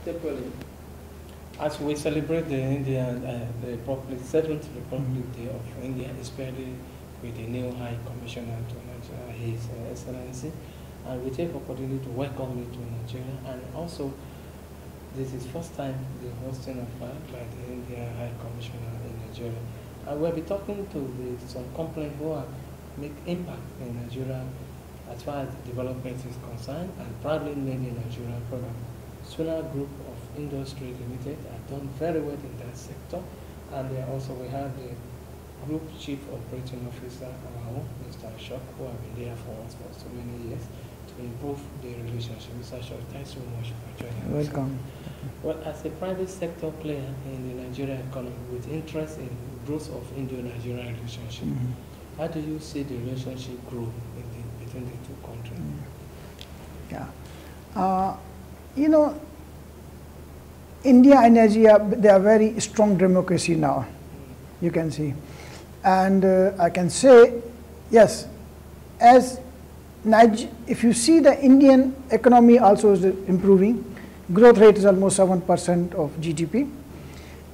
Definitely. As we celebrate the the Republic, 7th Republic Day of India, especially with the new High Commissioner to Nigeria, His Excellency, and we take opportunity to welcome you to Nigeria. And also, this is first time the hosting of by the India High Commissioner in Nigeria. And we'll be talking to some companies who have make impact in Nigeria as far as development is concerned, and proudly made in Nigerian product. SONA Group of Industry Limited have done very well in that sector, and also we have the Group Chief Operating Officer, our own, Mr. Ashok, who have been there for us for so many years to improve the relationship. Mr. Ashok, thanks so much for joining us. Welcome. Well, as a private sector player in the Nigerian economy with interest in growth of Indo-Nigerian relationship, how do you see the relationship grow between the two countries? Yeah. You know, India and Nigeria, they are very strong democracy now, you can see. And I can say, yes, as if you see the Indian economy also is improving, growth rate is almost 7% of GDP.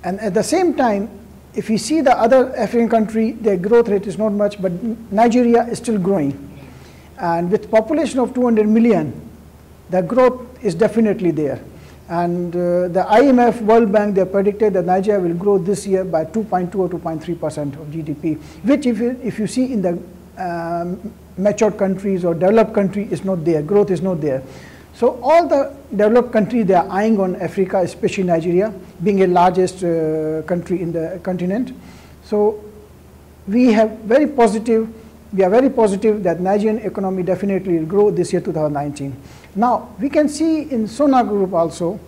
And at the same time, if you see the other African country, their growth rate is not much, but Nigeria is still growing. And with population of 200 million, the growth is definitely there. And the IMF, World Bank, they predicted that Nigeria will grow this year by 2.2 or 2.3% of GDP, which if you see in the matured countries or developed countries is not there, growth is not there. So all the developed countries, they are eyeing on Africa, especially Nigeria, being the largest country in the continent. So we are very positive that Nigerian economy definitely will grow this year 2019. Now, we can see in SONA Group also,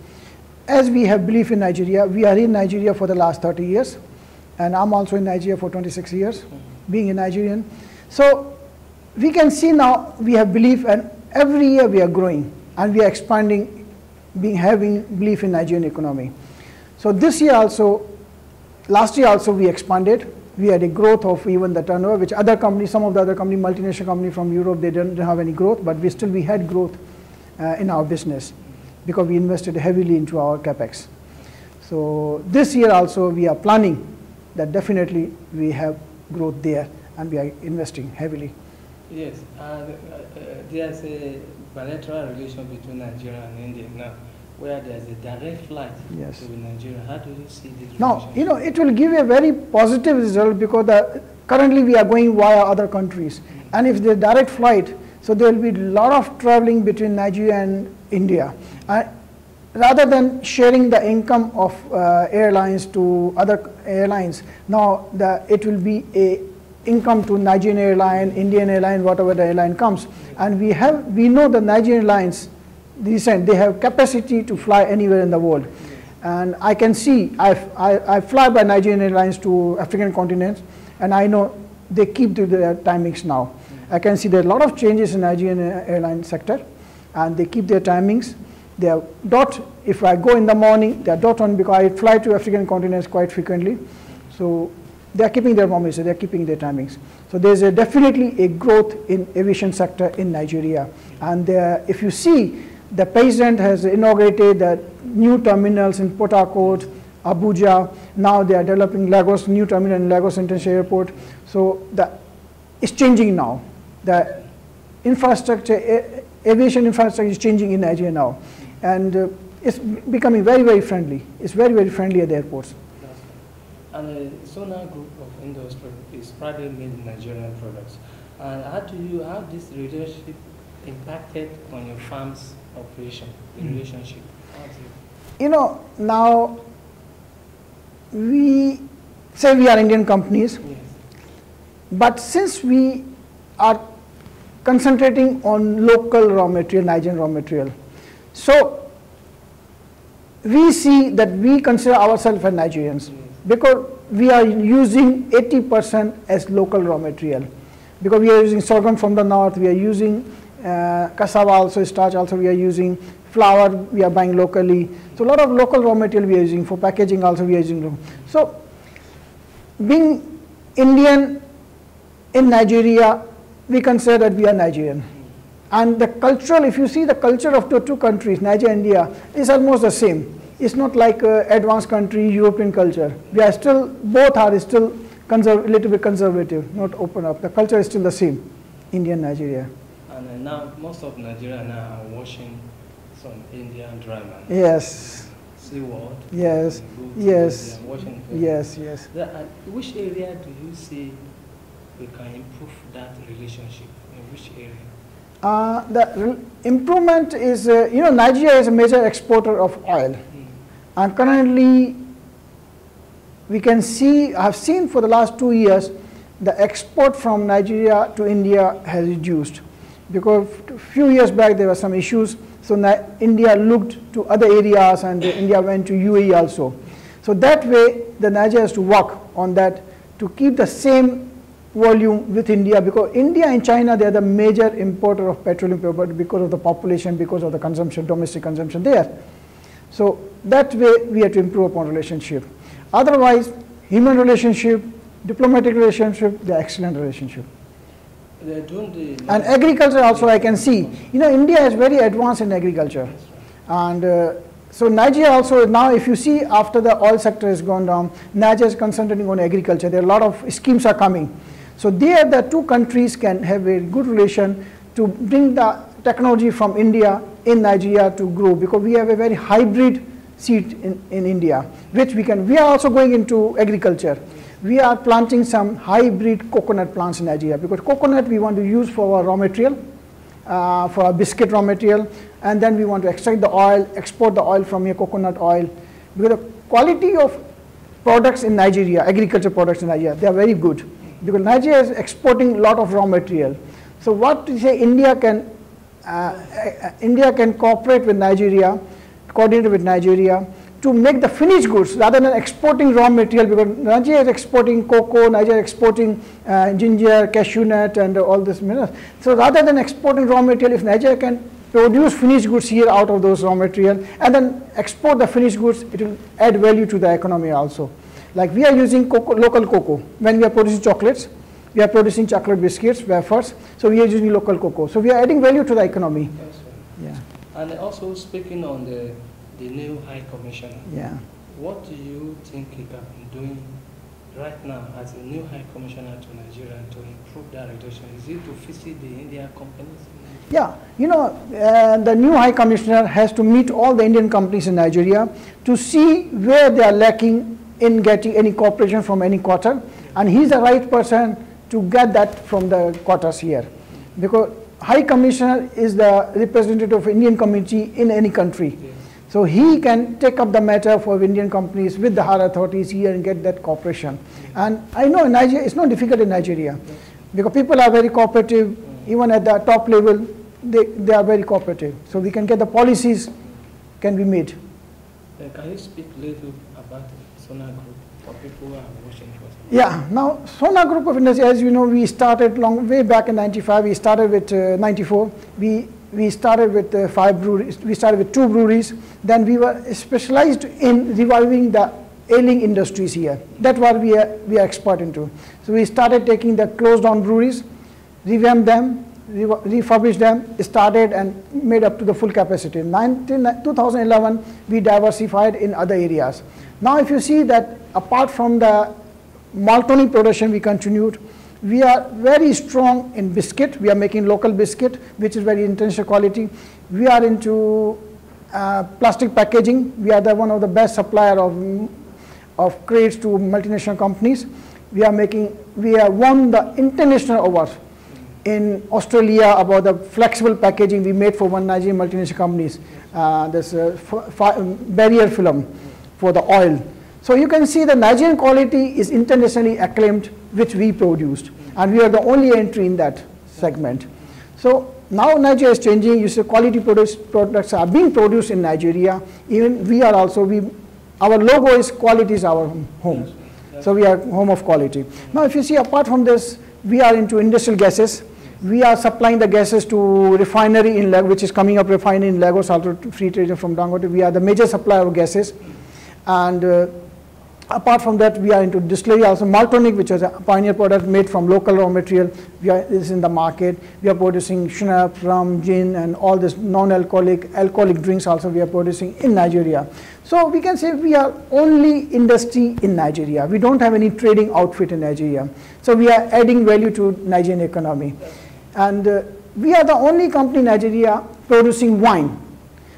as we have belief in Nigeria, we are in Nigeria for the last 30 years, and I'm also in Nigeria for 26 years, being a Nigerian. So we can see now we have belief, and every year we are growing, and we are expanding, having belief in Nigerian economy. So this year also, last year also we expanded. We had a growth of even the turnover, which other companies, some of the other companies, multinational companies from Europe, they didn't have any growth, but we had growth in our business because we invested heavily into our capex. So this year also we are planning that definitely we have growth there, and we are investing heavily. Yes, there's a bilateral relation between Nigeria and India now, where there's a direct flight to Nigeria. How do you see this? Now, you know, it will give a very positive result because currently we are going via other countries. And if there's direct flight, so there will be a lot of traveling between Nigeria and India. Rather than sharing the income of airlines to other airlines, now it will be a income to Nigerian airline, Indian airline, whatever the airline comes. And we know the Nigerian airlines, they have capacity to fly anywhere in the world. And I can see, I fly by Nigerian airlines to African continents, and I know they keep to their timings now. I can see there are a lot of changes in Nigerian airline sector, and they keep their timings. They are if I go in the morning, they are dot on, because I fly to African continents quite frequently. So they are keeping their promises, they are keeping their timings. So there's definitely a growth in aviation sector in Nigeria. And if you see, the president has inaugurated the new terminals in Port Harcourt, Abuja. Now they are developing new terminal in Lagos International Airport. So it's changing now. The infrastructure, aviation infrastructure is changing in Nigeria now. And it's becoming very, very friendly. It's very, very friendly at the airports. And the SONA Group of Industry is proudly made in Nigerian products. And how this relationship impacted on your farm's operation, the relationship? You know, now we say we are Indian companies, but since we are concentrating on local raw material, Nigerian raw material, so we see that we consider ourselves as Nigerians because we are using 80% as local raw material. Because we are using sorghum from the north, we are using cassava also, starch also we are using, flour we are buying locally. So a lot of local raw material we are using, for packaging also we are using. So being Indian in Nigeria, we consider that we are Nigerian. And the cultural, if you see the culture of the two countries, Nigeria and India, is almost the same. It's not like advanced country, European culture. We are still, both are still a little bit conservative, not open up. The culture is still the same, India and Nigeria. And now most of Nigeria now are watching some Indian drama. Yes. SeaWorld. Yes. Yes. Yes. Yes. Which area do you see we can improve that relationship? In which area? The improvement is, Nigeria is a major exporter of oil. And currently, we can see, I have seen for the last 2 years, the export from Nigeria to India has reduced. Because a few years back, there were some issues. So India looked to other areas, and India went to UAE also. So that way, the Nigeria has to work on that to keep the same volume with India, because India and China, they are the major importer of petroleum because of the population, because of the consumption, domestic consumption there. So that way we have to improve upon relationship. Otherwise, human relationship, diplomatic relationship, they are excellent relationship. And agriculture also I can see. India is very advanced in agriculture. And so Nigeria also, now if you see after the oil sector has gone down, Nigeria is concentrating on agriculture. There are a lot of schemes are coming. So there the two countries can have a good relation to bring the technology from India in Nigeria to grow, because we have a very hybrid seed in India, which we are also going into agriculture. We are planting some hybrid coconut plants in Nigeria, because coconut we want to use for our raw material, for our biscuit raw material, and then we want to extract the oil, export the oil from here, coconut oil. Because the quality of products in Nigeria, agriculture products in Nigeria, they are very good, because Nigeria is exporting a lot of raw material. So what to say, India can cooperate with Nigeria, coordinate with Nigeria to make the finished goods rather than exporting raw material, because Nigeria is exporting cocoa, Nigeria is exporting ginger, cashew nut, and all this minerals. So rather than exporting raw material, if Nigeria can produce finished goods here out of those raw material and then export the finished goods, it will add value to the economy also. Like we are using local cocoa when we are producing chocolates. We are producing chocolate biscuits, wafers, so we are using local cocoa. So we are adding value to the economy. Yes, sir. Yeah. And also speaking on the new High Commissioner, yeah. What do you think he can be doing right now as a new High Commissioner to Nigeria to improve that relation? Is it to visit the Indian companies? Yeah, the new High Commissioner has to meet all the Indian companies in Nigeria to see where they are lacking in getting any cooperation from any quarter, and he's the right person to get that from the quarters here, because High Commissioner is the representative of Indian community in any country. Yes. So he can take up the matter for Indian companies with the higher authorities here and get that cooperation. And I know in Nigeria, it's not difficult in Nigeria, because people are very cooperative, even at the top level, they are very cooperative. So we can get the policies can be made. Can you speak a little about SONA Group for people who are watching? Yeah, now SONA Group of Industry, as you know, we started way back in 95, we started with 94, we started with 5 breweries, we started with 2 breweries, then we were specialized in reviving the ailing industries here. That's what we are expert into. So we started taking the closed down breweries, revamped them, refurbished them, started and made up to the full capacity. In 2011, we diversified in other areas. Now if you see that apart from the malt tonic production, we continued. We are very strong in biscuit. We are making local biscuit, which is very intensive quality. We are into plastic packaging. We are one of the best supplier of crates to multinational companies. We have won the international awards in Australia about the flexible packaging we made for one Nigerian multinational companies. This barrier film for the oil. So you can see the Nigerian quality is internationally acclaimed, which we produced, and we are the only entry in that segment. So now Nigeria is changing. You see, quality products are being produced in Nigeria. Even we are also, our logo is quality is our home. So we are home of quality. Now if you see, apart from this, we are into industrial gases. We are supplying the gases to refinery in Lagos, which is coming up refinery in Lagos, also free trade from Dangote. We are the major supplier of gases. And Apart from that, we are into distillery also. Maltonic, which is a pioneer product made from local raw material, is in the market. We are producing schnapps, rum, gin, and all this non-alcoholic, alcoholic drinks also we are producing in Nigeria. So we can say we are only industry in Nigeria. We don't have any trading outfit in Nigeria. So we are adding value to Nigerian economy. And we are the only company in Nigeria producing wine.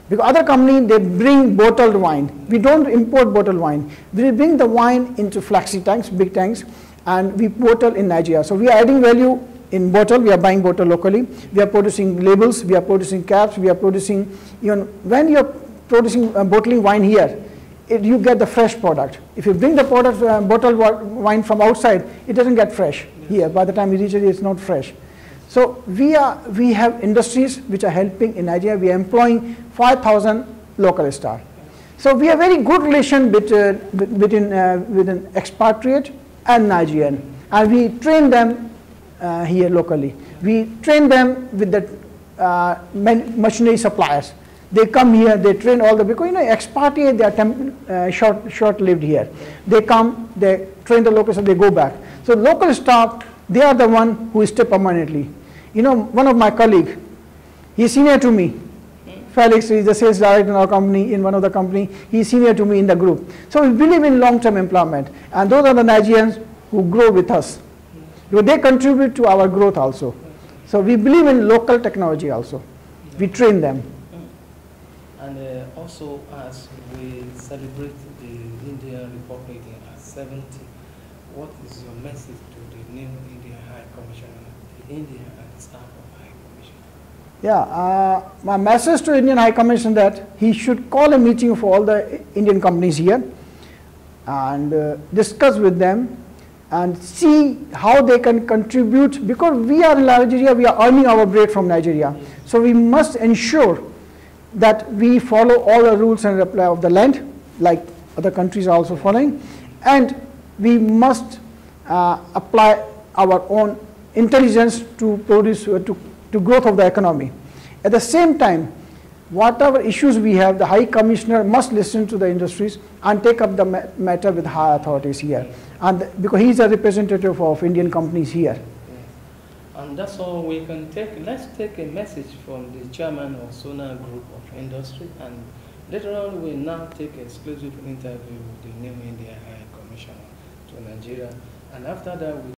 Because other companies, they bring bottled wine. We don't import bottled wine. We bring the wine into flexi tanks, big tanks, and we bottle in Nigeria. So we are adding value in bottle. We are buying bottle locally. We are producing labels. We are producing caps. We are producing, even when you are producing bottling wine here, you get the fresh product. If you bring the product, bottled wine from outside, it doesn't get fresh here. By the time you reach it, it's not fresh. So we have industries which are helping in Nigeria. We are employing 5,000 local staff. So we have very good relation within expatriate and Nigerian, and we train them here locally. We train them with the machinery suppliers. They come here, they train all the, because expatriate, they are short-lived here. They come, they train the local staff, they go back. So local staff, they are the one who stay permanently. One of my colleagues, he is senior to me. Felix is the sales director in our company, in one of the company. He is senior to me in the group. So we believe in long-term employment. And those are the Nigerians who grow with us. Because they contribute to our growth also. So we believe in local technology also. We train them. And also, as we celebrate the Indian Republic at 70, what is your message to the new Indian High Commissioner, the India and the staff of High Commission? Yeah, my message to Indian High Commission that he should call a meeting for all the Indian companies here and discuss with them and see how they can contribute, because we are in Nigeria, we are earning our bread from Nigeria. So we must ensure that we follow all the rules and of the land, like other countries are also following, and we must apply our own intelligence to produce, to growth of the economy. At the same time, whatever issues we have, the High Commissioner must listen to the industries and take up the matter with high authorities here. And because he is a representative of Indian companies here. And that's all we can take. Let's take a message from the chairman of SONA Group of Industry, and later on we'll now take an exclusive interview with the new India High Commissioner to Nigeria, and after that we